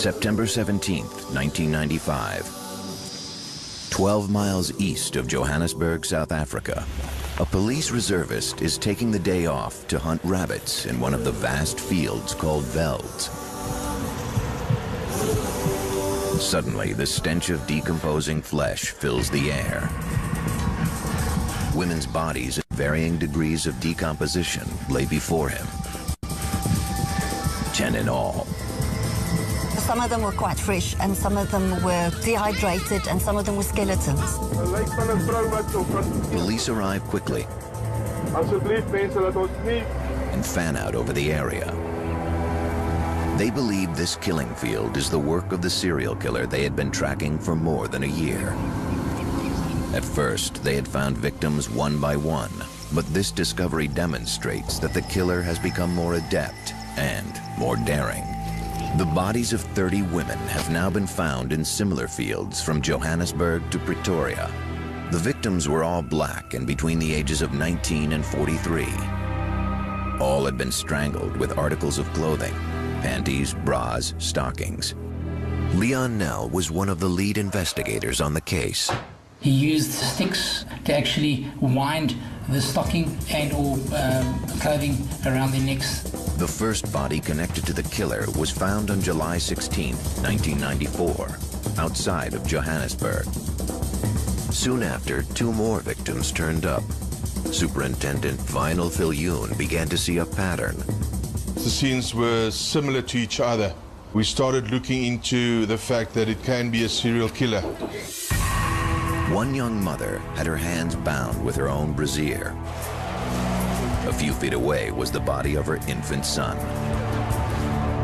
September 17th, 1995. 12 miles east of Johannesburg, South Africa, a police reservist is taking the day off to hunt rabbits in one of the vast fields called velds. Suddenly, the stench of decomposing flesh fills the air. Women's bodies at varying degrees of decomposition lay before him. 10 in all. Some of them were quite fresh, and some of them were dehydrated, and some of them were skeletons. Police arrive quickly and fan out over the area. They believe this killing field is the work of the serial killer they had been tracking for more than a year. At first, they had found victims one by one, but this discovery demonstrates that the killer has become more adept and more daring. The bodies of 30 women have now been found in similar fields from Johannesburg to Pretoria. The victims were all black and between the ages of 19 and 43. All had been strangled with articles of clothing, panties, bras, stockings. Leon Nel was one of the lead investigators on the case. He used sticks to actually wind the stocking and or clothing around their necks. The first body connected to the killer was found on July 16, 1994, outside of Johannesburg. Soon after, 2 more victims turned up. Superintendent Vinyl Viljoen began to see a pattern. The scenes were similar to each other. We started looking into the fact that it can be a serial killer. One young mother had her hands bound with her own brassiere. A few feet away was the body of her infant son.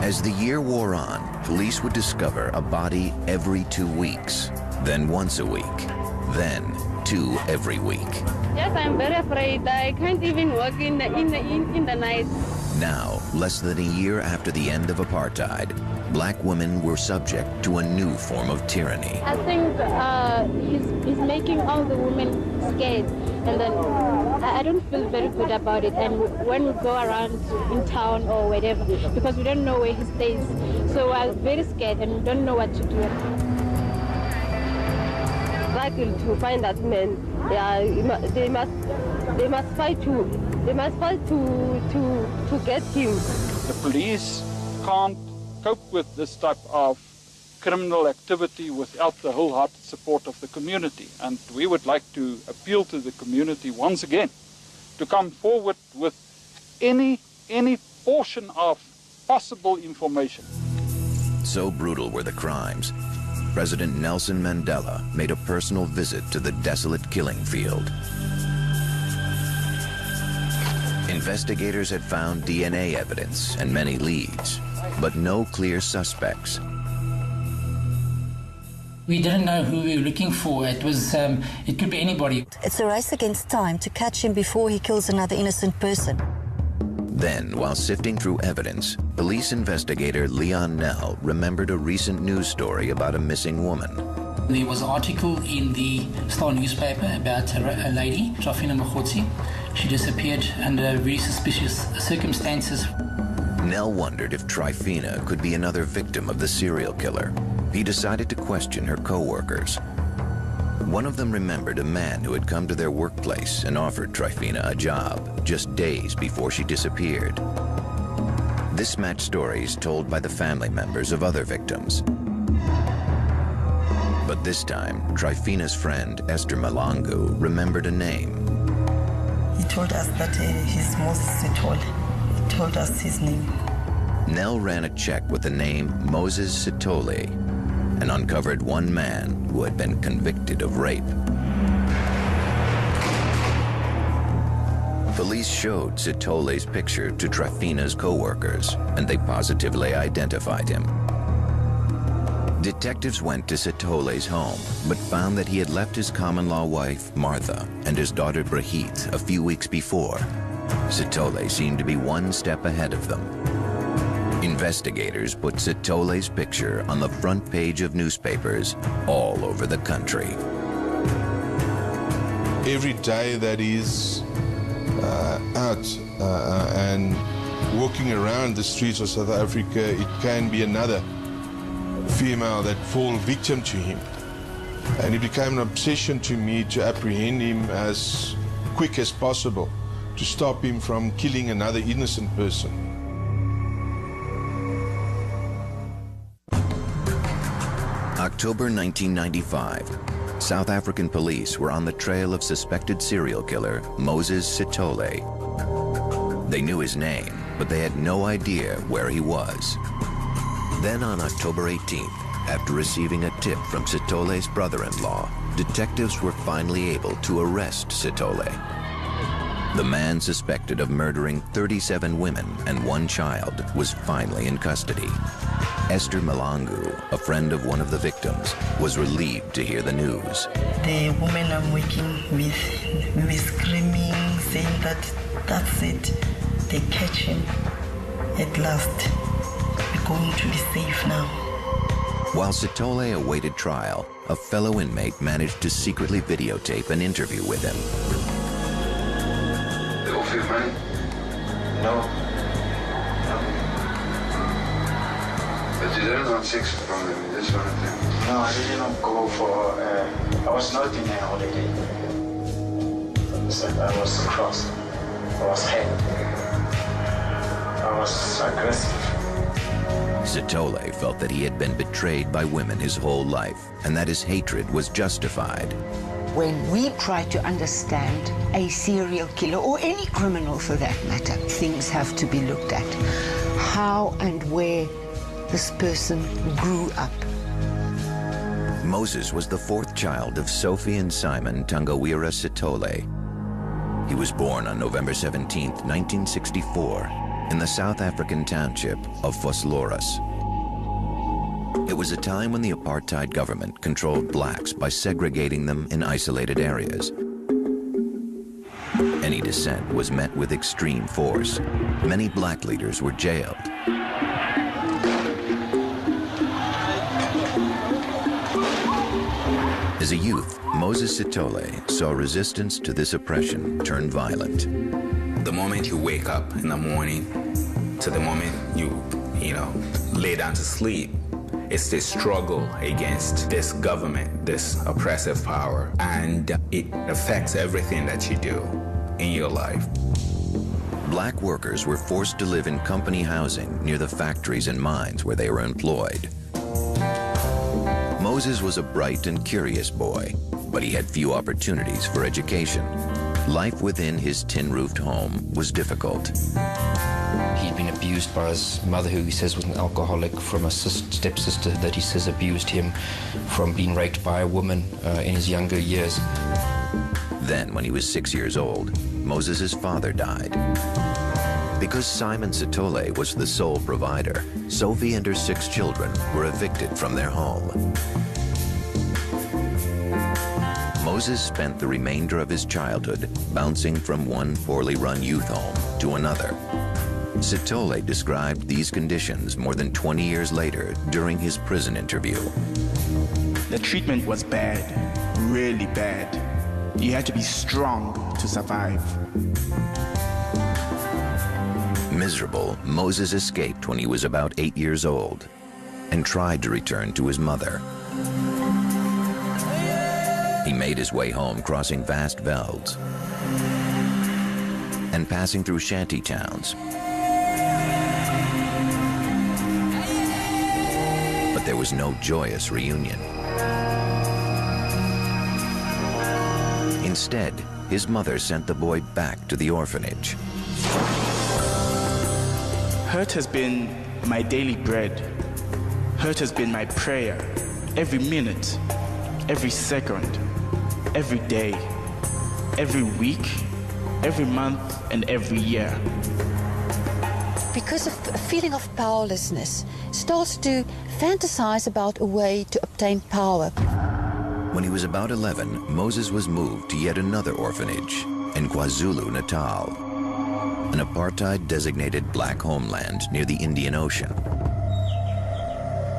As the year wore on, police would discover a body every 2 weeks, then once a week, then 2 every week. Yes, I'm very afraid. I can't even walk in the night. Now, less than a year after the end of apartheid, black women were subject to a new form of tyranny. I think he's making all the women scared, and then I don't feel very good about it. And when we go around in town or wherever, because we don't know where he stays, so I'm very scared and we don't know what to do. Struggle to find that man. Yeah, they must fight to. They must fight to get him. The police can't cope with this type of criminal activity without the wholehearted support of the community. And we would like to appeal to the community once again to come forward with any portion of possible information. So brutal were the crimes, President Nelson Mandela made a personal visit to the desolate killing field. Investigators had found DNA evidence and many leads, but no clear suspects. We didn't know who we were looking for. It could be anybody. It's a race against time to catch him before he kills another innocent person. Then, while sifting through evidence, police investigator Leon Nel remembered a recent news story about a missing woman. There was an article in the Star newspaper about a lady, Trifina Mkhotsi. She disappeared under very suspicious circumstances. Nel wondered if Trifina could be another victim of the serial killer. He decided to question her co-workers. One of them remembered a man who had come to their workplace and offered Trifina a job just days before she disappeared. This matched stories told by the family members of other victims. But this time, Trifina's friend, Esther Malangu, remembered a name. He told us that his Moses SITHOLE. He told us his name. Nel ran a check with the name Moses SITHOLE and uncovered one man who had been convicted of rape. Police showed SITHOLE's picture to Trifina's co-workers, and they positively identified him. Detectives went to SITHOLE's home, but found that he had left his common-law wife, Martha, and his daughter, Brigitte, a few weeks before. SITHOLE seemed to be one step ahead of them. Investigators put SITHOLE's picture on the front page of newspapers all over the country. Every day that he's out and walking around the streets of South Africa, it can be another female that fall victim to him. And it became an obsession to me to apprehend him as quick as possible, to stop him from killing another innocent person. October 1995. South African police were on the trail of suspected serial killer Moses SITHOLE. They knew his name, but they had no idea where he was. Then on October 18th, after receiving a tip from SITHOLE's brother-in-law, detectives were finally able to arrest SITHOLE. The man suspected of murdering 37 women and 1 child was finally in custody. Esther Malangu, a friend of one of the victims, was relieved to hear the news. The woman I'm working with, we were screaming, saying that that's it, they catch him at last. We're going to be safe now. While SITHOLE awaited trial, a fellow inmate managed to secretly videotape an interview with him. They offer you money? No. But you didn't want sex from them, you just wanted them? No, I didn't go for, I was not in a holiday. I was crossed, I was hurt, I was aggressive. SITHOLE felt that he had been betrayed by women his whole life and that his hatred was justified. When we try to understand a serial killer, or any criminal for that matter, things have to be looked at. How and where this person grew up. Moses was the 4th child of Sophie and Simon Tangawira SITHOLE. He was born on November 17, 1964, in the South African township of Vosloorus. It was a time when the apartheid government controlled blacks by segregating them in isolated areas. Any dissent was met with extreme force. Many black leaders were jailed. As a youth, Moses SITHOLE saw resistance to this oppression turn violent. The moment you wake up in the morning to the moment you lay down to sleep, it's this struggle against this government, this oppressive power, and it affects everything that you do in your life. Black workers were forced to live in company housing near the factories and mines where they were employed. Moses was a bright and curious boy, but he had few opportunities for education. Life within his tin-roofed home was difficult. He'd been abused by his mother, who he says was an alcoholic, from a stepsister that he says abused him, from being raped by a woman in his younger years. Then, when he was 6 years old, Moses' father died. Because Simon SITHOLE was the sole provider, Sophie and her 6 children were evicted from their home. Moses spent the remainder of his childhood bouncing from one poorly run youth home to another. SITHOLE described these conditions more than 20 years later during his prison interview. The treatment was bad, really bad. You had to be strong to survive. Miserable, Moses escaped when he was about 8 years old and tried to return to his mother. He made his way home crossing vast velds and passing through shanty towns. But there was no joyous reunion. Instead, his mother sent the boy back to the orphanage. Hurt has been my daily bread. Hurt has been my prayer. Every minute, every second, every day, every week, every month, and every year. Because of a feeling of powerlessness, starts to fantasize about a way to obtain power. When he was about 11, Moses was moved to yet another orphanage in KwaZulu-Natal, an apartheid-designated black homeland near the Indian Ocean.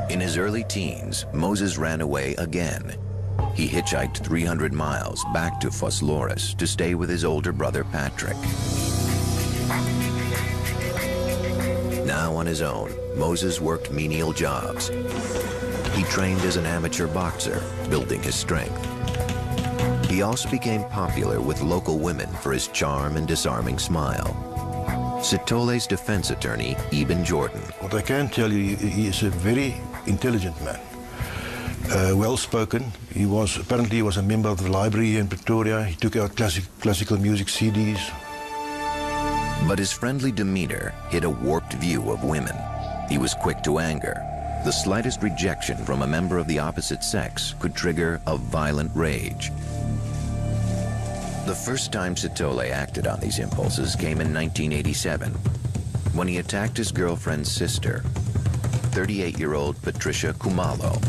In his early teens, Moses ran away again. He hitchhiked 300 miles back to Vosloorus to stay with his older brother Patrick. Now on his own, Moses worked menial jobs. He trained as an amateur boxer, building his strength. He also became popular with local women for his charm and disarming smile. SITHOLE's defense attorney, Eben Jordan. What I can tell you, he is a very intelligent man. Well-spoken. Apparently he was a member of the library in Pretoria. He took out classical music CDs. But his friendly demeanor hid a warped view of women. He was quick to anger. The slightest rejection from a member of the opposite sex could trigger a violent rage. The first time SITHOLE acted on these impulses came in 1987, when he attacked his girlfriend's sister, 38-year-old Patricia Khumalo.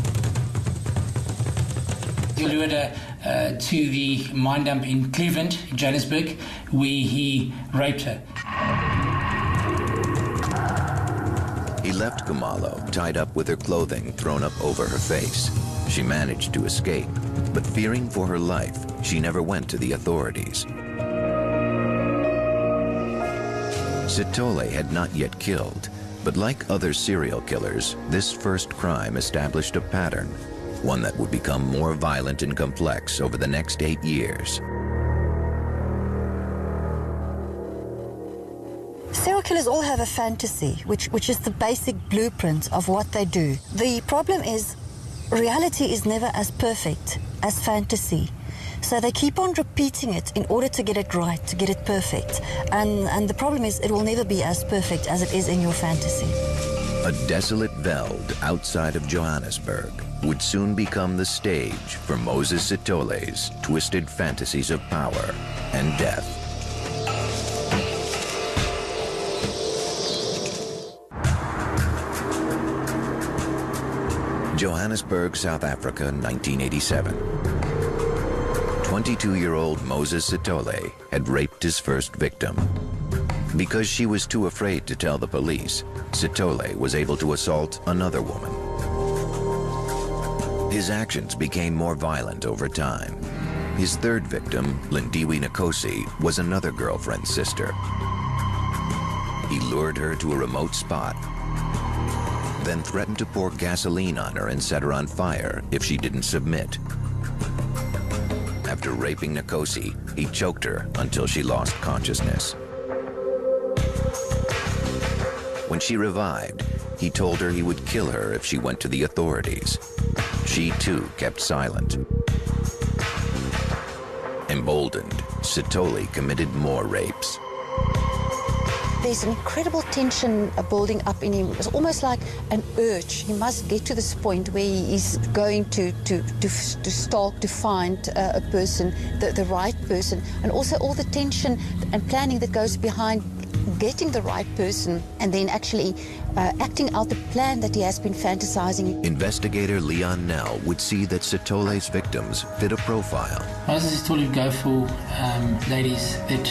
He lured her to the mine dump in Cleveland, Johannesburg, where he raped her. He left Khumalo tied up with her clothing thrown up over her face. She managed to escape, but fearing for her life, she never went to the authorities. SITHOLE had not yet killed, but like other serial killers, this first crime established a pattern, one that would become more violent and complex over the next 8 years. Serial killers all have a fantasy, which is the basic blueprint of what they do. The problem is, reality is never as perfect as fantasy. So they keep on repeating it in order to get it right, to get it perfect. And the problem is, it will never be as perfect as it is in your fantasy. A desolate veld outside of Johannesburg would soon become the stage for Moses SITHOLE's twisted fantasies of power and death. Johannesburg, South Africa, 1987. 22-year-old Moses SITHOLE had raped his first victim. Because she was too afraid to tell the police, SITHOLE was able to assault another woman. His actions became more violent over time. His third victim, Lindiwe Nkosi, was another girlfriend's sister. He lured her to a remote spot, then threatened to pour gasoline on her and set her on fire if she didn't submit. After raping Nkosi, he choked her until she lost consciousness. When she revived, he told her he would kill her if she went to the authorities. She too kept silent. Emboldened, SITHOLE committed more rapes. There's incredible tension building up in him. It's almost like an urge. He must get to this point where he is going to stalk, to find a person, the right person, and also all the tension and planning that goes behind getting the right person and then actually acting out the plan that he has been fantasizing. Investigator Leon Nell would see that SITHOLE's victims fit a profile. Moses SITHOLE would go for ladies that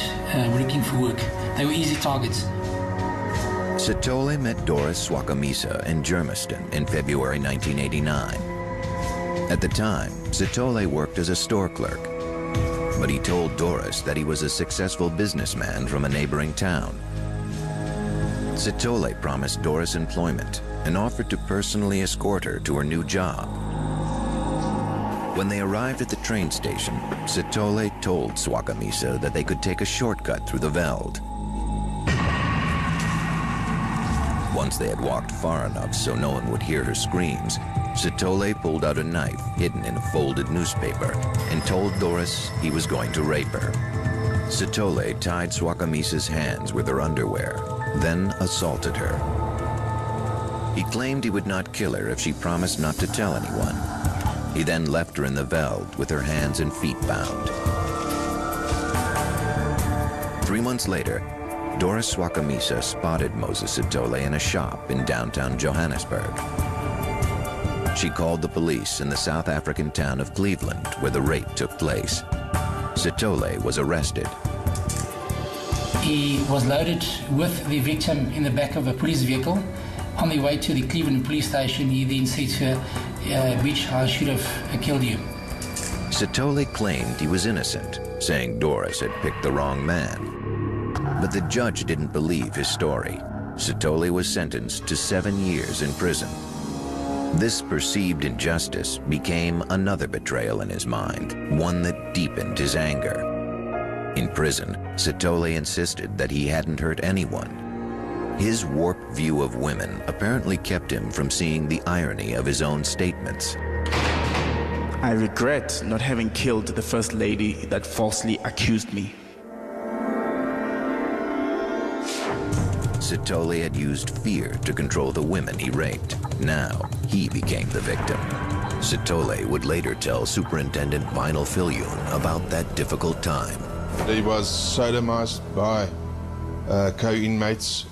were looking for work. They were easy targets. SITHOLE met Doris Swakamisa in Germiston in February 1989. At the time, SITHOLE worked as a store clerk, but he told Doris that he was a successful businessman from a neighboring town. SITHOLE promised Doris employment and offered to personally escort her to her new job. When they arrived at the train station, SITHOLE told Swakamisa that they could take a shortcut through the veld. Once they had walked far enough so no one would hear her screams, SITHOLE pulled out a knife hidden in a folded newspaper and told Doris he was going to rape her. SITHOLE tied Swakamisa's hands with her underwear, then assaulted her. He claimed he would not kill her if she promised not to tell anyone. He then left her in the veld with her hands and feet bound. 3 months later, Doris Swakamisa spotted Moses SITHOLE in a shop in downtown Johannesburg. She called the police in the South African town of Cleveland, where the rape took place. SITHOLE was arrested. He was loaded with the victim in the back of a police vehicle. On the way to the Cleveland police station, he then said to her, "Bitch, I should have killed you." SITHOLE claimed he was innocent, saying Doris had picked the wrong man. But the judge didn't believe his story. SITHOLE was sentenced to 7 years in prison. This perceived injustice became another betrayal in his mind, one that deepened his anger. In prison, SITHOLE insisted that he hadn't hurt anyone. His warped view of women apparently kept him from seeing the irony of his own statements. I regret not having killed the first lady that falsely accused me. SITHOLE had used fear to control the women he raped. Now, he became the victim. SITHOLE would later tell Superintendent Vinyl Philyun about that difficult time. He was sodomized by co-inmates,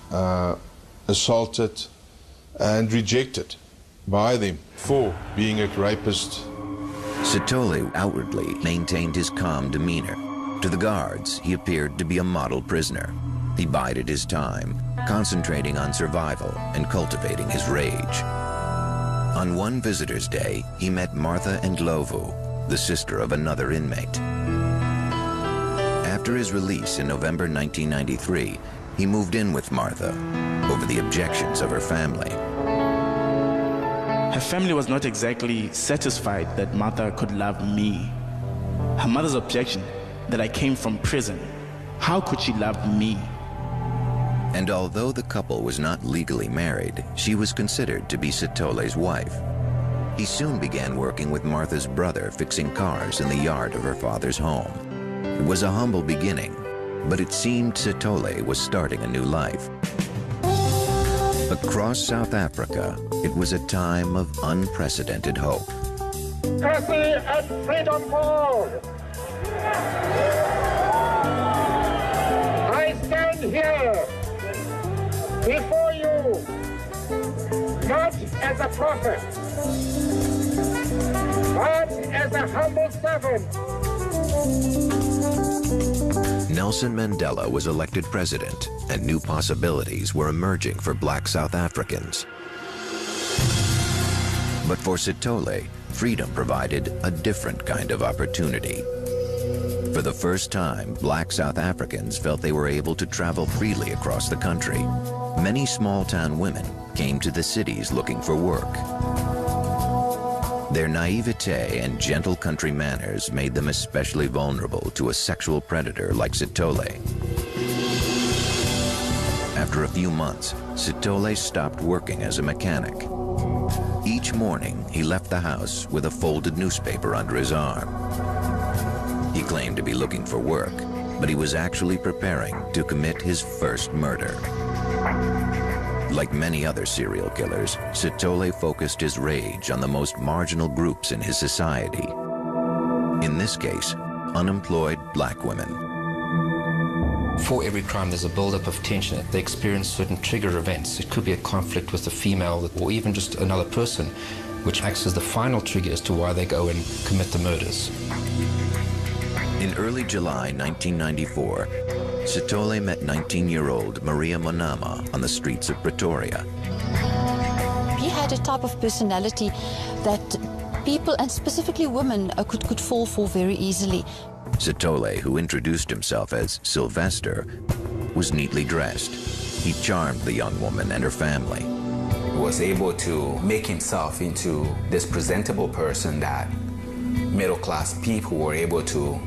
assaulted and rejected by them for being a rapist. SITHOLE outwardly maintained his calm demeanor. To the guards, he appeared to be a model prisoner. He bided his time, concentrating on survival and cultivating his rage. On one visitor's day, he met Martha Ndlovu, the sister of another inmate. After his release in November 1993, he moved in with Martha over the objections of her family. Her family was not exactly satisfied that Martha could love me. Her mother's objection that I came from prison. How could she love me? And although the couple was not legally married, she was considered to be SITHOLE's wife. He soon began working with Martha's brother fixing cars in the yard of her father's home. It was a humble beginning, but it seemed SITHOLE was starting a new life. Across South Africa, it was a time of unprecedented hope. Democracy and freedom for all. I stand here before you, not as a prophet, but as a humble servant. Nelson Mandela was elected president, and new possibilities were emerging for black South Africans. But for SITHOLE, freedom provided a different kind of opportunity. For the first time, black South Africans felt they were able to travel freely across the country. Many small-town women came to the cities looking for work. Their naivete and gentle country manners made them especially vulnerable to a sexual predator like SITHOLE. After a few months, SITHOLE stopped working as a mechanic. Each morning, he left the house with a folded newspaper under his arm. He claimed to be looking for work, but he was actually preparing to commit his first murder. Like many other serial killers, SITHOLE focused his rage on the most marginal groups in his society. In this case, unemployed black women. For every crime, there's a build-up of tension. They experience certain trigger events. It could be a conflict with a female or even just another person, which acts as the final trigger as to why they go and commit the murders. In early July 1994, SITHOLE met 19-year-old Maria Monama on the streets of Pretoria. He had a type of personality that people, and specifically women, could fall for very easily. SITHOLE, who introduced himself as Sylvester, was neatly dressed. He charmed the young woman and her family. He was able to make himself into this presentable person that middle-class people were able to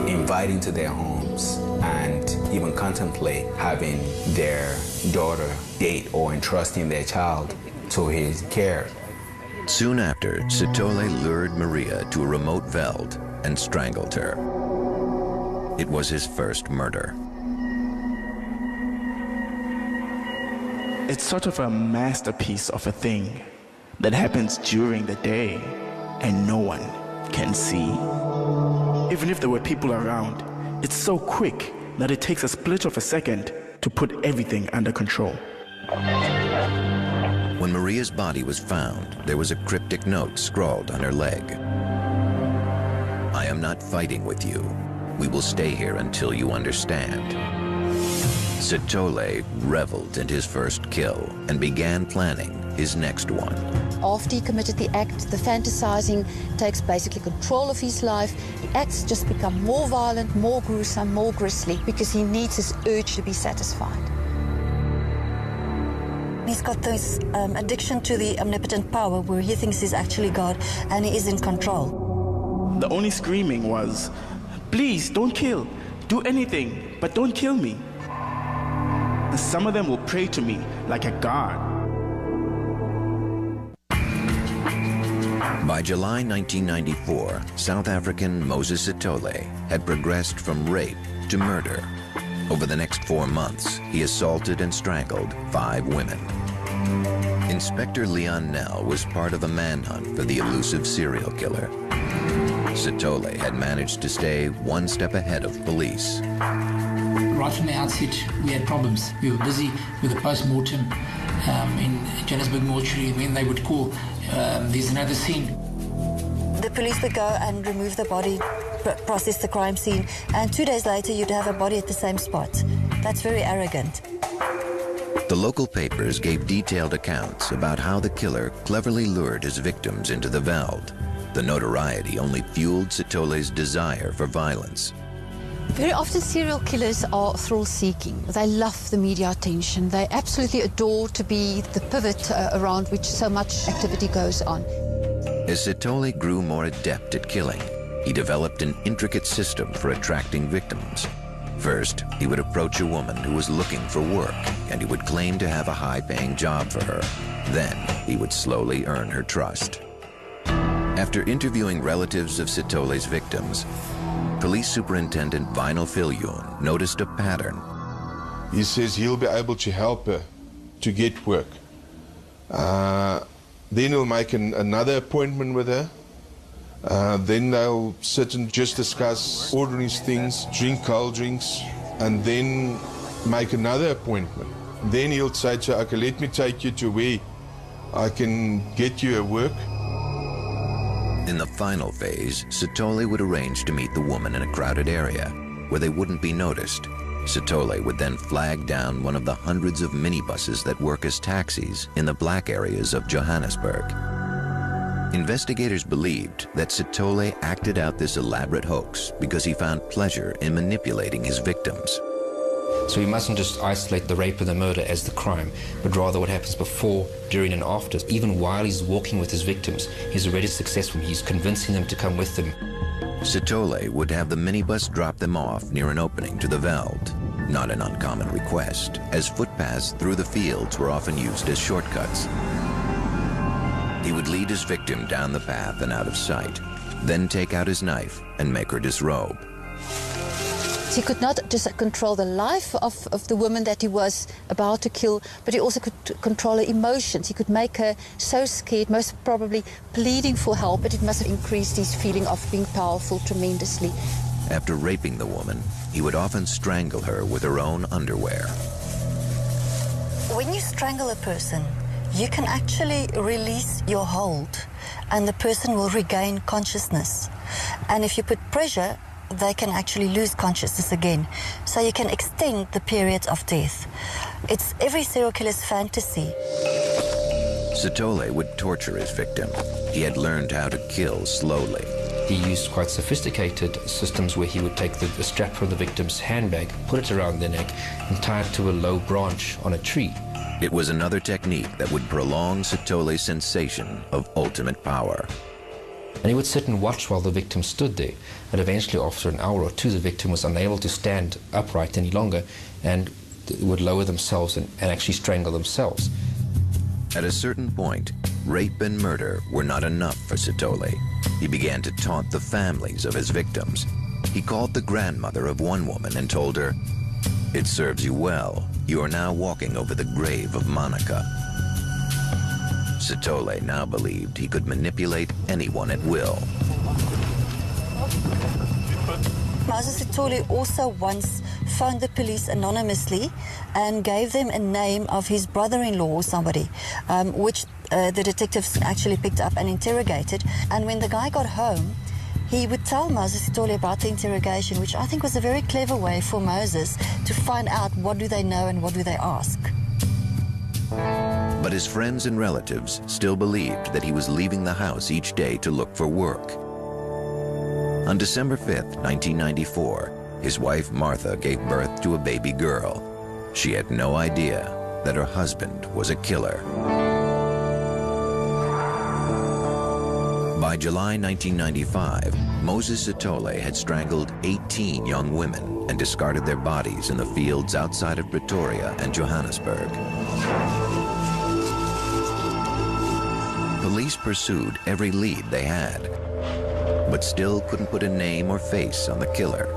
invite into their homes and even contemplate having their daughter date or entrusting their child to his care. Soon after, SITHOLE lured Maria to a remote veld and strangled her. It was his first murder. It's sort of a masterpiece of a thing that happens during the day and no one can see. Even if there were people around, it's so quick that it takes a split of a second to put everything under control. When Maria's body was found, there was a cryptic note scrawled on her leg. "I am not fighting with you. We will stay here until you understand." SITHOLE reveled in his first kill and began planning his next one. After he committed the act, the fantasizing takes basically control of his life. The acts just become more violent, more gruesome, more grisly, because he needs his urge to be satisfied. He's got this addiction to the omnipotent power where he thinks he's actually God and he is in control. The only screaming was, please, don't kill. Do anything, but don't kill me. And some of them will pray to me like a god. By July 1994, South African Moses SITHOLE had progressed from rape to murder. Over the next 4 months, he assaulted and strangled 5 women. Inspector Leon Nell was part of a manhunt for the elusive serial killer. SITHOLE had managed to stay one step ahead of police. Right from the outset, we had problems. We were busy with the post-mortem in Johannesburg mortuary. When they would call, there's another scene. The police would go and remove the body, process the crime scene, and 2 days later you'd have a body at the same spot. That's very arrogant. The local papers gave detailed accounts about how the killer cleverly lured his victims into the veld. The notoriety only fueled SITHOLE's desire for violence. Very often serial killers are thrill-seeking. They love the media attention. They absolutely adore to be the pivot around which so much activity goes on. As SITHOLE grew more adept at killing, he developed an intricate system for attracting victims. First, he would approach a woman who was looking for work, and he would claim to have a high-paying job for her. Then, he would slowly earn her trust. After interviewing relatives of SITHOLE's victims, Police Superintendent Vinyl Viljoen noticed a pattern. He says he'll be able to help her to get work. Then he'll make another appointment with her. Then they'll sit and just discuss ordinary things, drink cold drinks, and then make another appointment. Then he'll say to her, okay, let me take you to where I can get you a work. In the final phase, SITHOLE would arrange to meet the woman in a crowded area where they wouldn't be noticed. SITHOLE would then flag down one of the hundreds of minibuses that work as taxis in the black areas of Johannesburg. Investigators believed that SITHOLE acted out this elaborate hoax because he found pleasure in manipulating his victims. So we mustn't just isolate the rape and the murder as the crime, but rather what happens before, during and after. Even while he's walking with his victims, he's already successful. He's convincing them to come with him. SITHOLE would have the minibus drop them off near an opening to the veld. Not an uncommon request, as footpaths through the fields were often used as shortcuts. He would lead his victim down the path and out of sight, then take out his knife and make her disrobe. He could not just control the life of the woman that he was about to kill, but he also could control her emotions. He could make her so scared, most probably pleading for help, but it must have increased his feeling of being powerful tremendously. After raping the woman, he would often strangle her with her own underwear. When you strangle a person, you can actually release your hold and the person will regain consciousness. And if you put pressure, they can actually lose consciousness again. So you can extend the period of death. It's every serial killer's fantasy. SITHOLE would torture his victim. He had learned how to kill slowly. He used quite sophisticated systems where he would take the strap from the victim's handbag, put it around their neck, and tie it to a low branch on a tree. It was another technique that would prolong SITHOLE's sensation of ultimate power. And he would sit and watch while the victim stood there. And eventually, after an hour or two, the victim was unable to stand upright any longer and would lower themselves and actually strangle themselves. At a certain point, rape and murder were not enough for SITHOLE. He began to taunt the families of his victims. He called the grandmother of one woman and told her, "It serves you well. You are now walking over the grave of Monica." SITHOLE now believed he could manipulate anyone at will. Moses SITHOLE also once phoned the police anonymously and gave them a name of his brother-in-law or somebody, which the detectives actually picked up and interrogated. And when the guy got home, he would tell Moses SITHOLE about the interrogation, which I think was a very clever way for Moses to find out what do they know and what do they ask. But his friends and relatives still believed that he was leaving the house each day to look for work. On December 5th, 1994, his wife Martha gave birth to a baby girl. She had no idea that her husband was a killer. By July 1995, Moses SITHOLE had strangled 18 young women and discarded their bodies in the fields outside of Pretoria and Johannesburg. Police pursued every lead they had, but still couldn't put a name or face on the killer.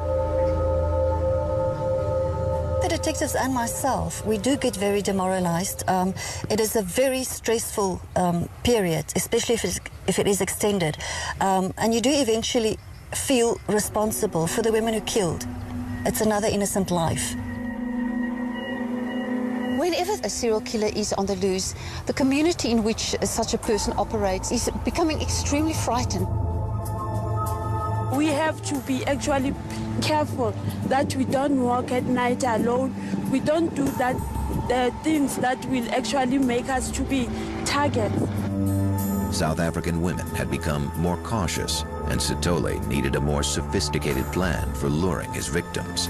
The detectives and myself, we do get very demoralized. It is a very stressful period, especially if it is extended. And you do eventually feel responsible for the women who killed. It's another innocent life. Whenever a serial killer is on the loose, the community in which such a person operates is becoming extremely frightened. We have to be actually careful that we don't walk at night alone. We don't do the things that will actually make us to be targets. South African women had become more cautious, and SITHOLE needed a more sophisticated plan for luring his victims.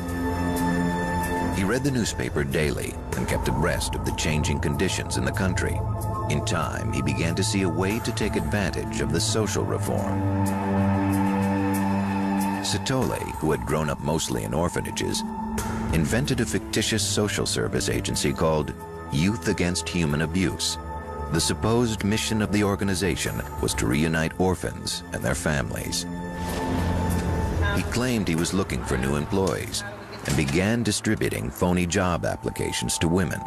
He read the newspaper daily and kept abreast of the changing conditions in the country. In time, he began to see a way to take advantage of the social reform. SITHOLE, who had grown up mostly in orphanages, invented a fictitious social service agency called Youth Against Human Abuse. The supposed mission of the organization was to reunite orphans and their families. He claimed he was looking for new employees and began distributing phony job applications to women.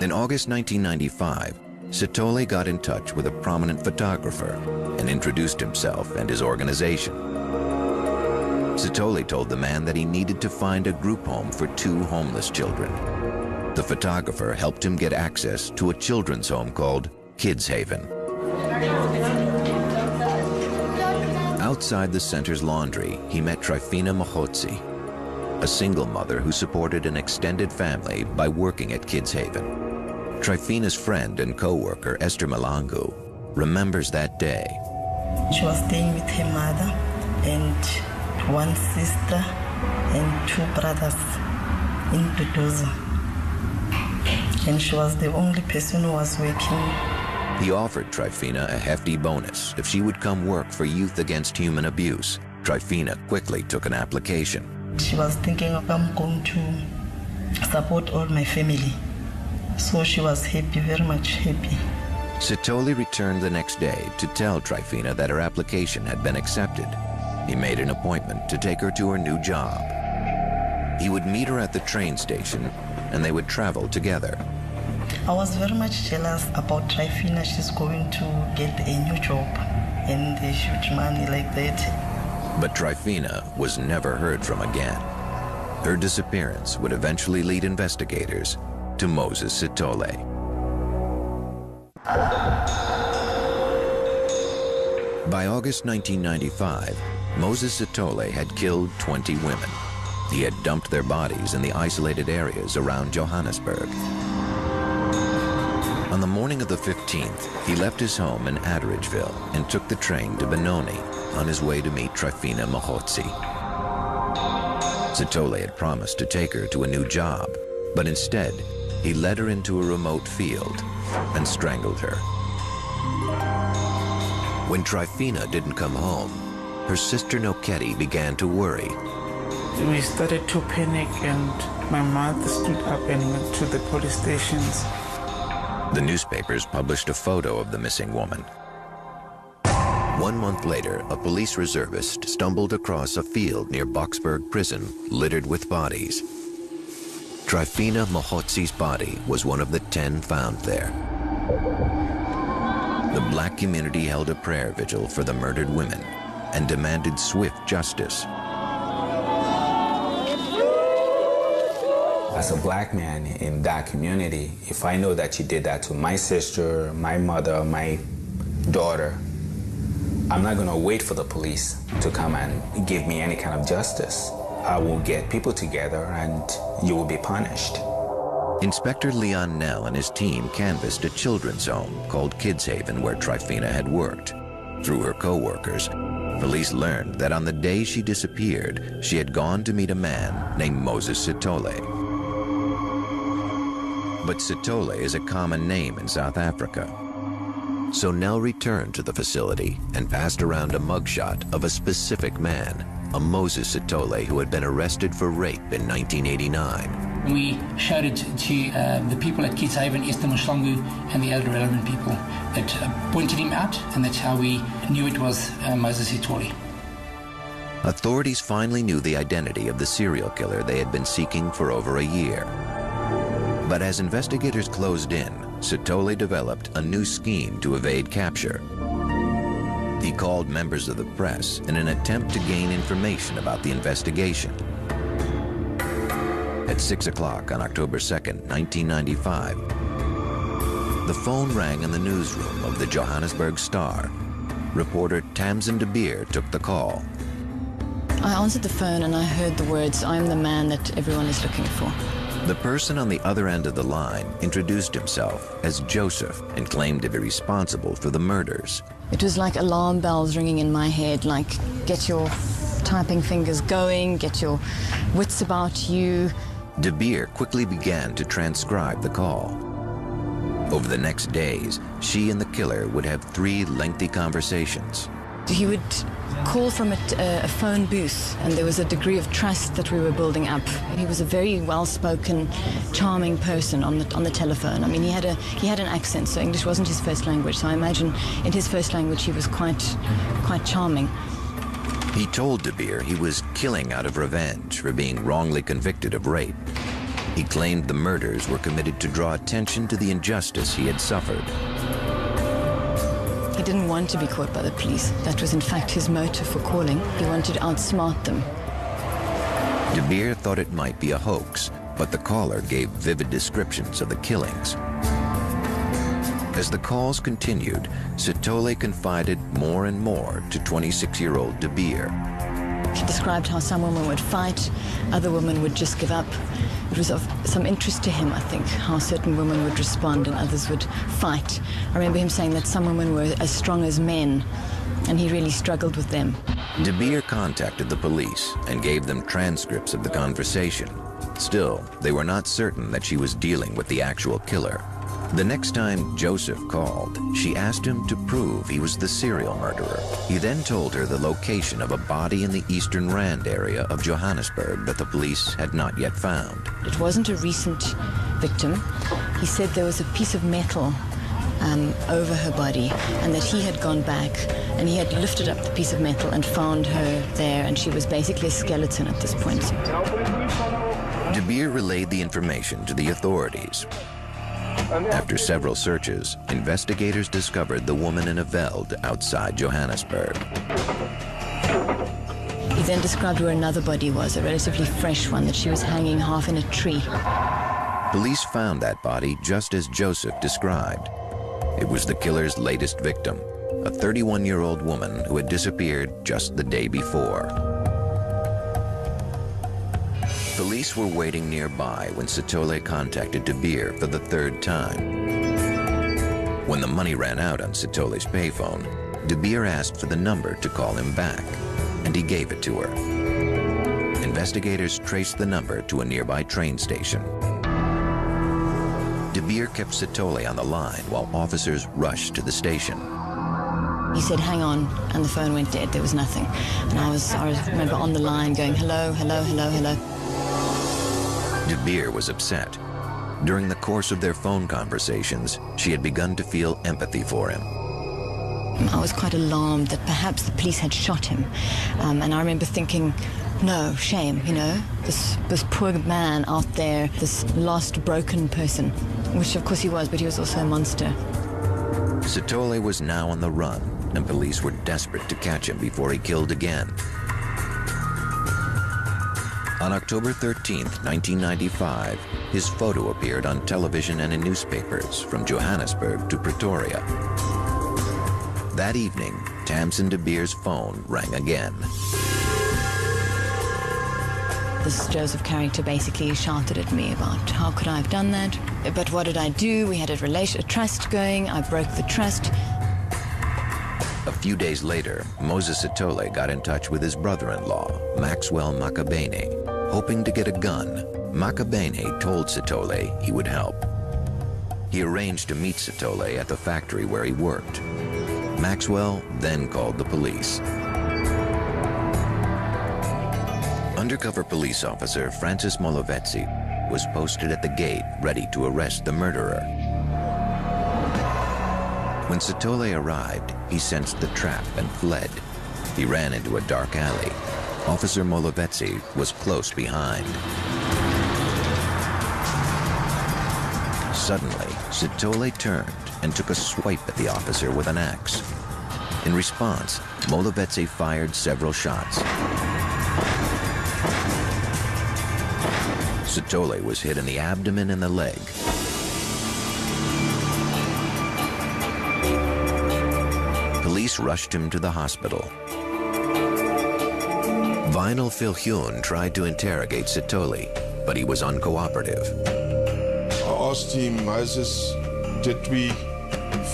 In August 1995, SITHOLE got in touch with a prominent photographer and introduced himself and his organization. SITHOLE told the man that he needed to find a group home for 2 homeless children. The photographer helped him get access to a children's home called Kids Haven. Outside the center's laundry, he met Trifina Mahotsi, a single mother who supported an extended family by working at Kids Haven. Trifina's friend and co-worker, Esther Malangu, remembers that day. She was staying with her mother and 1 sister and 2 brothers in Pretoria. And she was the only person who was working. He offered Trifina a hefty bonus if she would come work for Youth Against Human Abuse. Trifina quickly took an application. She was thinking, I'm going to support all my family. So she was happy, very much happy. SITHOLE returned the next day to tell Trifina that her application had been accepted. He made an appointment to take her to her new job. He would meet her at the train station and they would travel together. I was very much jealous about Trifina. She's going to get a new job and a huge money like that. But Trifina was never heard from again. Her disappearance would eventually lead investigators to Moses SITHOLE. By August 1995, Moses SITHOLE had killed 20 women. He had dumped their bodies in the isolated areas around Johannesburg. On the morning of the 15th, he left his home in Atteridgeville and took the train to Benoni on his way to meet Trifina Mahotsi. SITHOLE had promised to take her to a new job, but instead, he led her into a remote field and strangled her. When Trifina didn't come home, her sister Noketi began to worry. We started to panic and my mother stood up and went to the police stations. The newspapers published a photo of the missing woman. 1 month later, a police reservist stumbled across a field near Boksburg prison littered with bodies. Trifina Mahotsi's body was one of the 10 found there. The black community held a prayer vigil for the murdered women and demanded swift justice. As a black man in that community, if I know that you did that to my sister, my mother, my daughter, I'm not going to wait for the police to come and give me any kind of justice. I will get people together and you will be punished. Inspector Leon Nell and his team canvassed a children's home called Kids Haven where Trifina had worked. Through her co-workers, police learned that on the day she disappeared, she had gone to meet a man named Moses SITHOLE. But SITHOLE is a common name in South Africa. So Nell returned to the facility and passed around a mugshot of a specific man, a Moses SITHOLE who had been arrested for rape in 1989. We showed it to the people at Kidshaven, Esther Mshlangu, and the other relevant people that pointed him out, and that's how we knew it was Moses SITHOLE. Authorities finally knew the identity of the serial killer they had been seeking for over a year. But as investigators closed in, SITHOLE developed a new scheme to evade capture. He called members of the press in an attempt to gain information about the investigation. At 6 o'clock on October 2nd, 1995, the phone rang in the newsroom of the Johannesburg Star. Reporter Tamsin de Beer took the call. I answered the phone and I heard the words, "I'm the man that everyone is looking for." The person on the other end of the line introduced himself as Joseph and claimed to be responsible for the murders. It was like alarm bells ringing in my head, like, get your typing fingers going, get your wits about you. De Beer quickly began to transcribe the call. Over the next days, she and the killer would have 3 lengthy conversations. He would call from a phone booth, and there was a degree of trust that we were building up. He was a very well-spoken, charming person on the telephone. I mean, he had an accent, so English wasn't his first language. So I imagine in his first language he was quite charming. He told De Beer he was killing out of revenge for being wrongly convicted of rape. He claimed the murders were committed to draw attention to the injustice he had suffered. He didn't want to be caught by the police. That was in fact his motive for calling. He wanted to outsmart them. De Beer thought it might be a hoax, but the caller gave vivid descriptions of the killings. As the calls continued, SITHOLE confided more and more to 26-year-old De Beer. He described how some women would fight, other women would just give up. It was of some interest to him, I think, how certain women would respond and others would fight. I remember him saying that some women were as strong as men, and he really struggled with them. De Beer contacted the police and gave them transcripts of the conversation. Still, they were not certain that she was dealing with the actual killer. The next time Joseph called, she asked him to prove he was the serial murderer. He then told her the location of a body in the Eastern Rand area of Johannesburg that the police had not yet found. It wasn't a recent victim. He said there was a piece of metal over her body and that he had gone back and he had lifted up the piece of metal and found her there, and she was basically a skeleton at this point. De Beer relayed the information to the authorities. After several searches, investigators discovered the woman in a veld outside Johannesburg. He then described where another body was, a relatively fresh one, that she was hanging half in a tree. Police found that body just as Joseph described. It was the killer's latest victim, a 31-year-old woman who had disappeared just the day before. Police were waiting nearby when SITHOLE contacted De Beer for the 3rd time. When the money ran out on SITHOLE's payphone, De Beer asked for the number to call him back, and he gave it to her. Investigators traced the number to a nearby train station. De Beer kept SITHOLE on the line while officers rushed to the station. He said, "Hang on," and the phone went dead. There was nothing. And I remember on the line going, "Hello, hello, hello, hello." De Beer was upset. During the course of their phone conversations, she had begun to feel empathy for him. I was quite alarmed that perhaps the police had shot him. And I remember thinking, no, shame, you know, this poor man out there, this lost, broken person, which of course he was, but he was also a monster. SITHOLE was now on the run, and police were desperate to catch him before he killed again. On October 13th, 1995, his photo appeared on television and in newspapers from Johannesburg to Pretoria. That evening, Tamsin de Beer's phone rang again. This Joseph character basically shouted at me about how could I have done that? But what did I do? We had a trust going. I broke the trust. A few days later, Moses SITHOLE got in touch with his brother-in-law, Maxwell Makabene, hoping to get a gun. Makabene told SITHOLE he would help. He arranged to meet SITHOLE at the factory where he worked. Maxwell then called the police. Undercover police officer Francis Molovetsi was posted at the gate ready to arrest the murderer. When SITHOLE arrived, he sensed the trap and fled. He ran into a dark alley. Officer Molovetsi was close behind. Suddenly, SITHOLE turned and took a swipe at the officer with an axe. In response, Molovetsi fired several shots. SITHOLE was hit in the abdomen and the leg. Police rushed him to the hospital. Vinal Philhune tried to interrogate SITHOLE, but he was uncooperative. I asked him, Moses, did we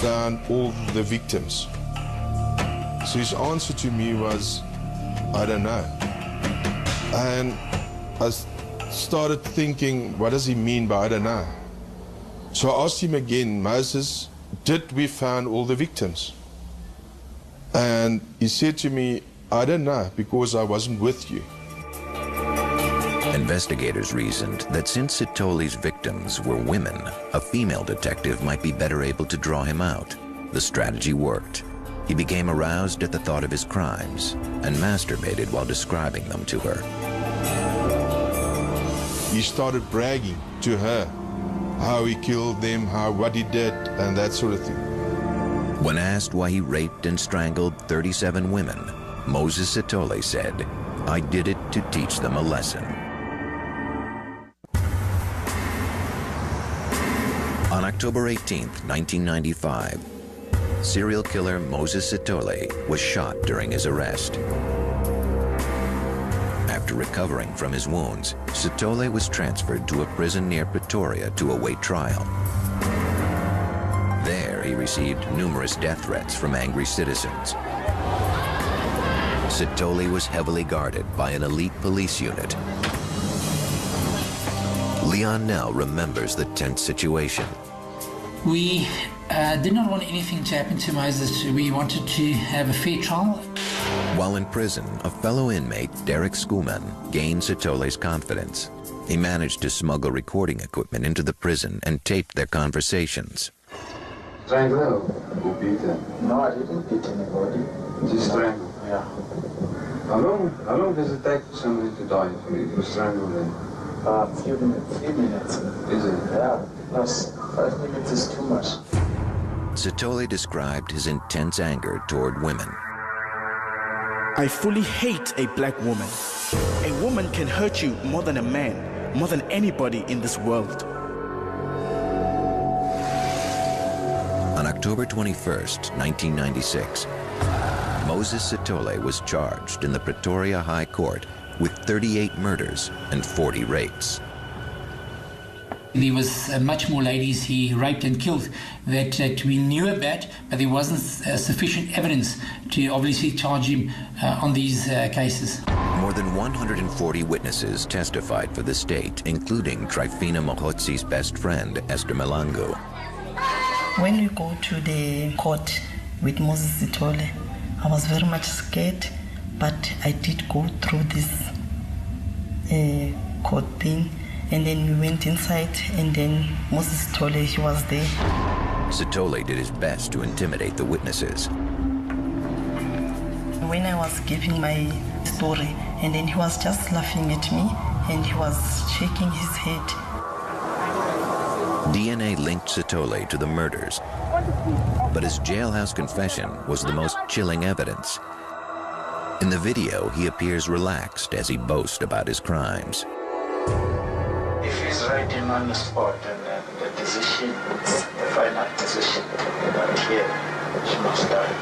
find all the victims? So his answer to me was, I don't know. And I started thinking, what does he mean by I don't know? So I asked him again, Moses, did we find all the victims? And he said to me, I don't know, because I wasn't with you. Investigators reasoned that since SITHOLE's victims were women, a female detective might be better able to draw him out. The strategy worked. He became aroused at the thought of his crimes and masturbated while describing them to her. He started bragging to her how he killed them, what he did, and that sort of thing. When asked why he raped and strangled 37 women, Moses SITHOLE said, I did it to teach them a lesson. On October 18, 1995, serial killer Moses SITHOLE was shot during his arrest. After recovering from his wounds, SITHOLE was transferred to a prison near Pretoria to await trial. There, he received numerous death threats from angry citizens. SITHOLE was heavily guarded by an elite police unit. Leon Nell remembers the tense situation. We did not want anything to happen to Moses. We wanted to have a fair trial. While in prison, a fellow inmate, Derek Schoolman, gained SITHOLE's confidence. He managed to smuggle recording equipment into the prison and taped their conversations. Strangle or beat him? No, I didn't beat anybody. Just strangle? Yeah. How long does it take for somebody to die for strangling? A few minutes, 3 minutes. Is it? Yeah, plus 5 minutes is too much. SITHOLE described his intense anger toward women. I fully hate a black woman. A woman can hurt you more than a man, more than anybody in this world. On October 21st, 1996, Moses SITHOLE was charged in the Pretoria High Court with 38 murders and 40 rapes. There was much more ladies he raped and killed that we knew about, but there wasn't sufficient evidence to obviously charge him on these cases. More than 140 witnesses testified for the state, including Trifina Mohotsi's best friend, Esther Malango. When we go to the court with Moses SITHOLE, I was very much scared, but I did go through this court thing. And then we went inside, and then Moses SITHOLE, he was there. SITHOLE did his best to intimidate the witnesses. When I was giving my story, and then he was just laughing at me, and he was shaking his head. DNA linked SITHOLE to the murders, but his jailhouse confession was the most chilling evidence. In the video, he appears relaxed as he boasts about his crimes. If he's writing on the spot and then the decision, the final decision, that here, she must die.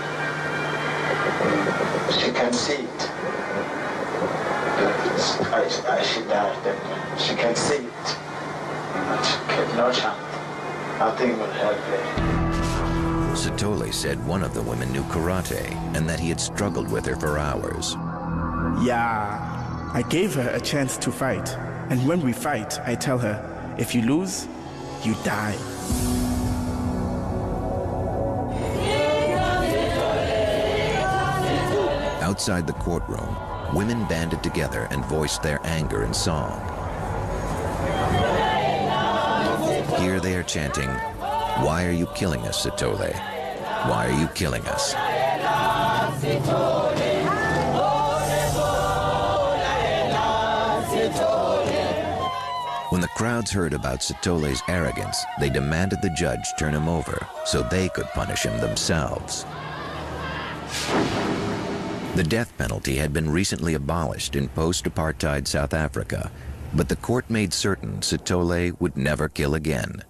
She can see it. I should die, then she can see it. And she can no chance. Nothing will help her. SITHOLE said one of the women knew karate and that he had struggled with her for hours. Yeah, I gave her a chance to fight. And when we fight, I tell her, if you lose, you die. Outside the courtroom, women banded together and voiced their anger in song. Here they are chanting, "Why are you killing us, SITHOLE? Why are you killing us?" When the crowds heard about SITHOLE's arrogance, they demanded the judge turn him over so they could punish him themselves. The death penalty had been recently abolished in post-apartheid South Africa, but the court made certain SITHOLE would never kill again.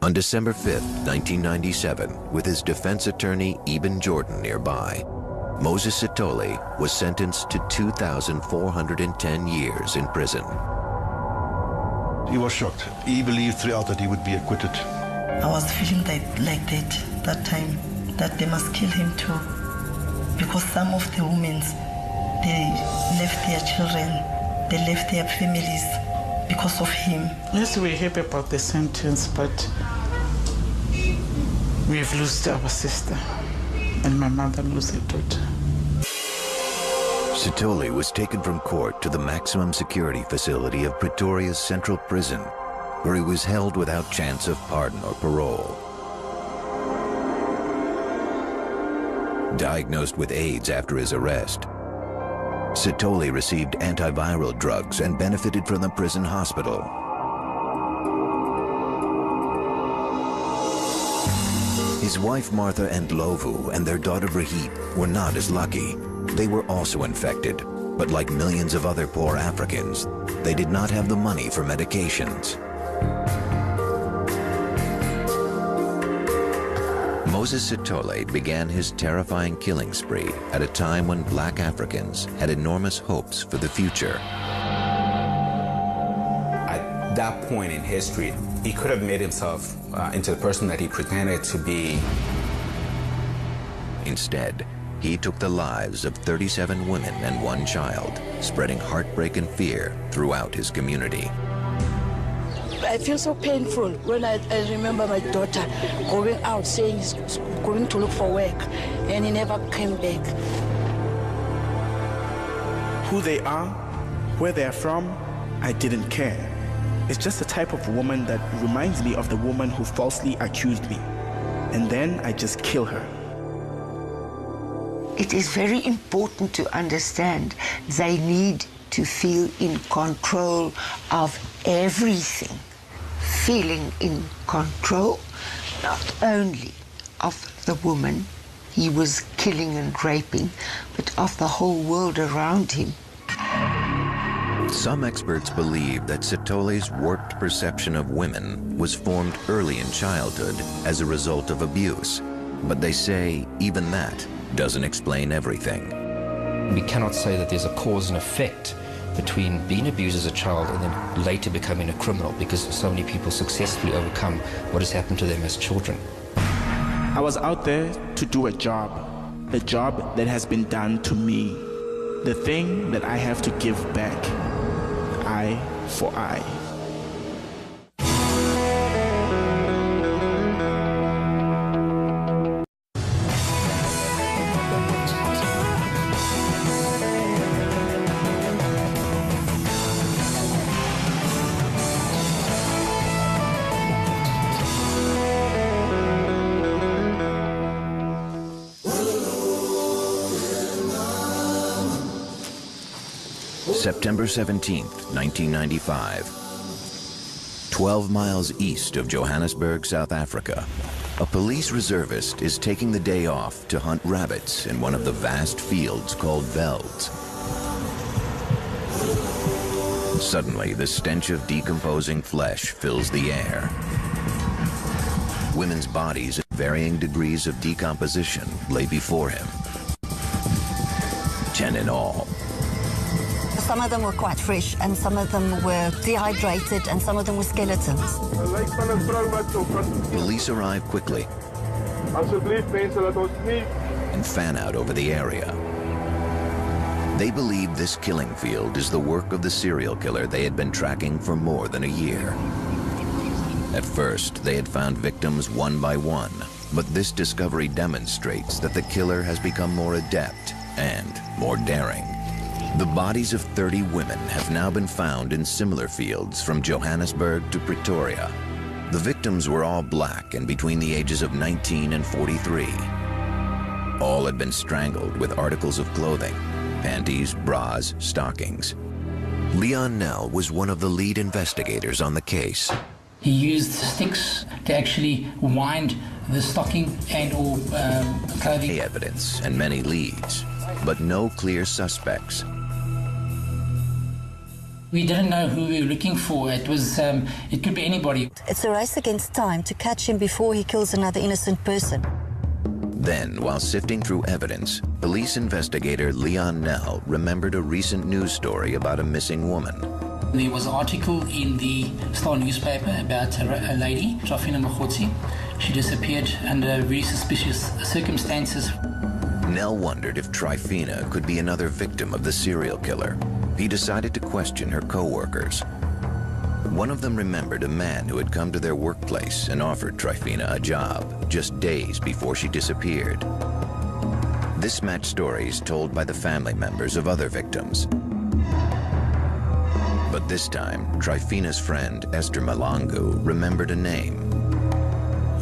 On December 5th, 1997, with his defense attorney Eben Jordan nearby, Moses SITHOLE was sentenced to 2,410 years in prison. He was shocked. He believed throughout that he would be acquitted. I was feeling like that time, that they must kill him too. Because some of the women, they left their children, they left their families because of him. Yes, we're happy about the sentence, but we've lost our sister, and my mother lost her daughter. SITHOLE was taken from court to the maximum security facility of Pretoria's Central Prison, where he was held without chance of pardon or parole. Diagnosed with AIDS after his arrest, SITHOLE received antiviral drugs and benefited from the prison hospital. His wife Martha and Lovu and their daughter Brahit were not as lucky. They were also infected, but like millions of other poor Africans, they did not have the money for medications. Moses SITHOLE began his terrifying killing spree at a time when black Africans had enormous hopes for the future. At that point in history, he could have made himself into the person that he pretended to be. Instead, he took the lives of 37 women and 1 child, spreading heartbreak and fear throughout his community. I feel so painful when I remember my daughter going out saying he's going to look for work, and he never came back. Who they are, where they are from, I didn't care. It's just the type of woman that reminds me of the woman who falsely accused me. And then I just kill her. It is very important to understand they need to feel in control of everything. Feeling in control not only of the woman he was killing and raping, but of the whole world around him. Some experts believe that SITHOLE's warped perception of women was formed early in childhood as a result of abuse. But they say even that doesn't explain everything. We cannot say that there's a cause and effect between being abused as a child and then later becoming a criminal, because so many people successfully overcome what has happened to them as children. I was out there to do a job that has been done to me, the thing that I have to give back, eye for eye. September 17th, 1995. 12 miles east of Johannesburg, South Africa, a police reservist is taking the day off to hunt rabbits in one of the vast fields called velds. Suddenly, the stench of decomposing flesh fills the air. Women's bodies at varying degrees of decomposition lay before him. 10 in all. Some of them were quite fresh, and some of them were dehydrated, and some of them were skeletons. Police arrive quickly and fan out over the area. They believe this killing field is the work of the serial killer they had been tracking for more than a year. At first, they had found victims one by one, but this discovery demonstrates that the killer has become more adept and more daring. The bodies of 30 women have now been found in similar fields from Johannesburg to Pretoria. The victims were all black and between the ages of 19 and 43. All had been strangled with articles of clothing, panties, bras, stockings. Leon Nell was one of the lead investigators on the case. He used sticks to actually wind the stocking and or clothing. Evidence and many leads, but no clear suspects. We didn't know who we were looking for. It could be anybody. It's a race against time to catch him before he kills another innocent person. Then, while sifting through evidence, police investigator Leon Nell remembered a recent news story about a missing woman. There was an article in the Star newspaper about a lady, Trifina Mokgotsi. She disappeared under very suspicious circumstances. Nell wondered if Trifina could be another victim of the serial killer. He decided to question her co-workers. One of them remembered a man who had come to their workplace and offered Trifina a job just days before she disappeared. This matched stories told by the family members of other victims. But this time, Trifina's friend, Esther Malangu, remembered a name.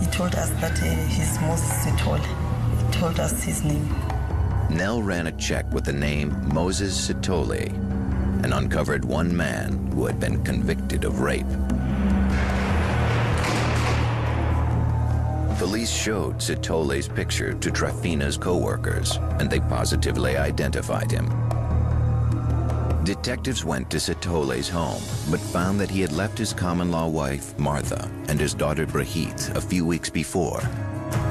He told us that he's Moses SITHOLE. He told us his name. Nell ran a check with the name Moses SITHOLE and uncovered one man who had been convicted of rape. Police showed SITHOLE's picture to Trifina's co-workers, and they positively identified him. Detectives went to SITHOLE's home, but found that he had left his common-law wife, Martha, and his daughter, Brigitte, a few weeks before.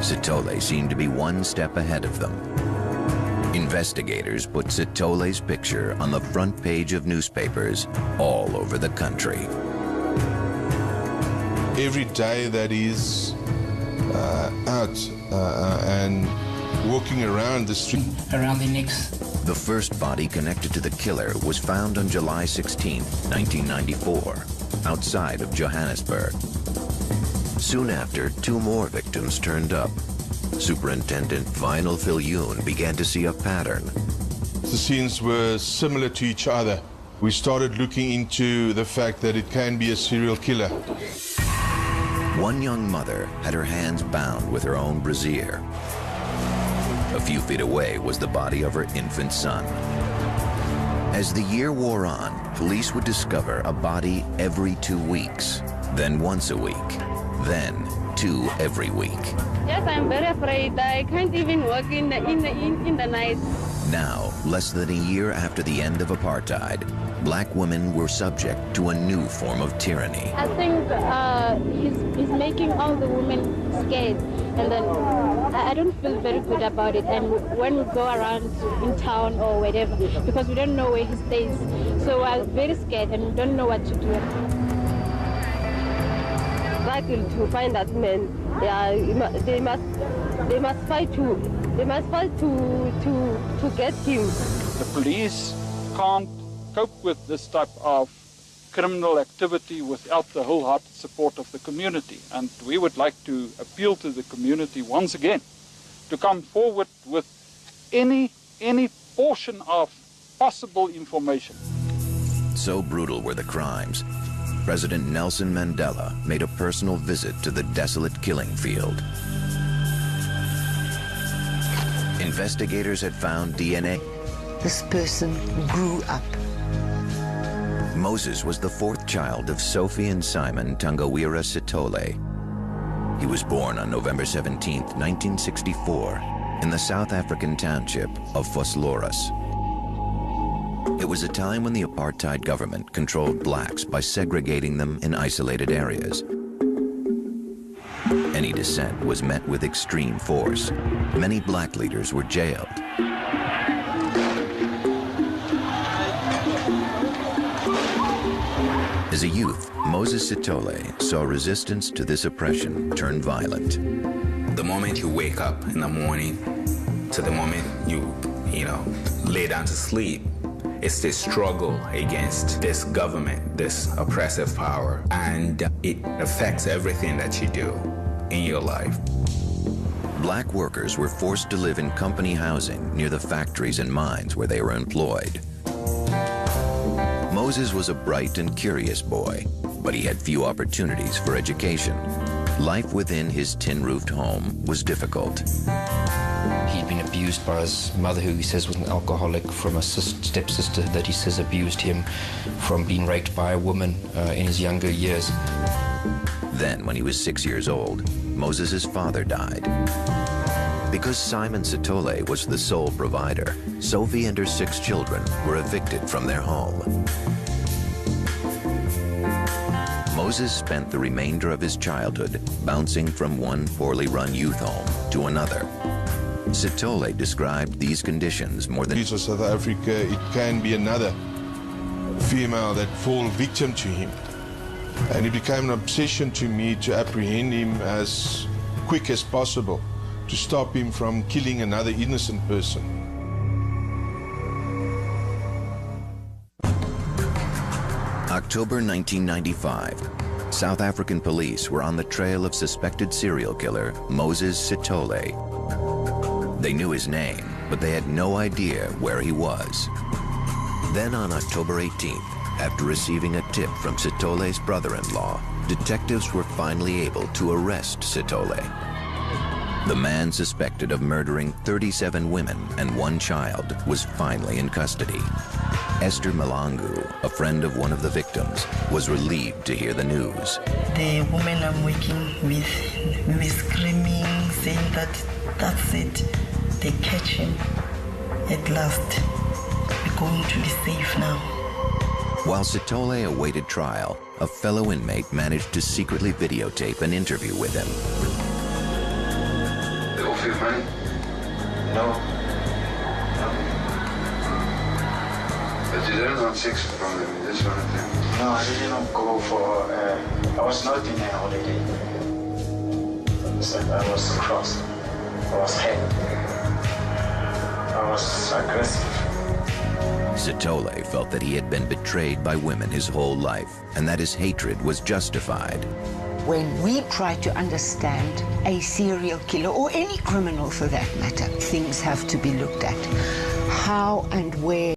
SITHOLE seemed to be one step ahead of them. Investigators put SITHOLE's picture on the front page of newspapers all over the country. Every day that he's out and walking around the street. Around the necks. The first body connected to the killer was found on July 16, 1994, outside of Johannesburg. Soon after, 2 more victims turned up. Superintendent Vinyl Viljoen began to see a pattern. The scenes were similar to each other. We started looking into the fact that it can be a serial killer. One young mother had her hands bound with her own brassiere. A few feet away was the body of her infant son. As the year wore on, police would discover a body every 2 weeks, then once a week, then 2 every week. Yes, I'm very afraid. I can't even walk in the night. Now, less than a year after the end of apartheid, black women were subject to a new form of tyranny. I think he's making all the women scared, and then I don't feel very good about it. And when we go around in town or wherever, because we don't know where he stays, so I'm very scared and we don't know what to do. Struggle to find that man. Yeah, they must fight to get him. The police can't cope with this type of criminal activity without the wholehearted support of the community. And we would like to appeal to the community once again to come forward with any portion of possible information. So brutal were the crimes, President Nelson Mandela made a personal visit to the desolate killing field. Investigators had found DNA. This person grew up. Moses was the 4th child of Sophie and Simon Tangawira SITHOLE. He was born on November 17, 1964, in the South African township of Vosloorus. It was a time when the apartheid government controlled blacks by segregating them in isolated areas. Any dissent was met with extreme force. Many black leaders were jailed. As a youth, Moses SITHOLE saw resistance to this oppression turn violent. The moment you wake up in the morning to the moment you lay down to sleep, it's this struggle against this government, this oppressive power, and it affects everything that you do in your life. Black workers were forced to live in company housing near the factories and mines where they were employed. Moses was a bright and curious boy, but he had few opportunities for education. Life within his tin-roofed home was difficult. He'd been abused by his mother, who he says was an alcoholic, from a stepsister that he says abused him, from being raped by a woman in his younger years. Then, when he was 6 years old, Moses' father died. Because Simon SITHOLE was the sole provider, Sophie and her 6 children were evicted from their home. Moses spent the remainder of his childhood bouncing from one poorly run youth home to another. SITHOLE described these conditions more than... For South Africa, it can be another female that fall victim to him. And it became an obsession to me to apprehend him as quick as possible, to stop him from killing another innocent person. October 1995, South African police were on the trail of suspected serial killer Moses SITHOLE. They knew his name, but they had no idea where he was. Then on October 18th, after receiving a tip from SITHOLE's brother-in-law, detectives were finally able to arrest SITHOLE. The man suspected of murdering 37 women and 1 child was finally in custody. Esther Malangu, a friend of one of the victims, was relieved to hear the news. The woman I'm working with, we were screaming, saying that that's it, they catch him at last. We're going to be safe now. While SITHOLE awaited trial, a fellow inmate managed to secretly videotape an interview with him. They offer you money? No. But you didn't have sex from them, you just wanted them? No, I didn't go for... I was not in a holiday. I was crossed. I was hurt. I was aggressive. SITHOLE felt that he had been betrayed by women his whole life and that his hatred was justified. When we try to understand a serial killer, or any criminal for that matter, things have to be looked at. How and where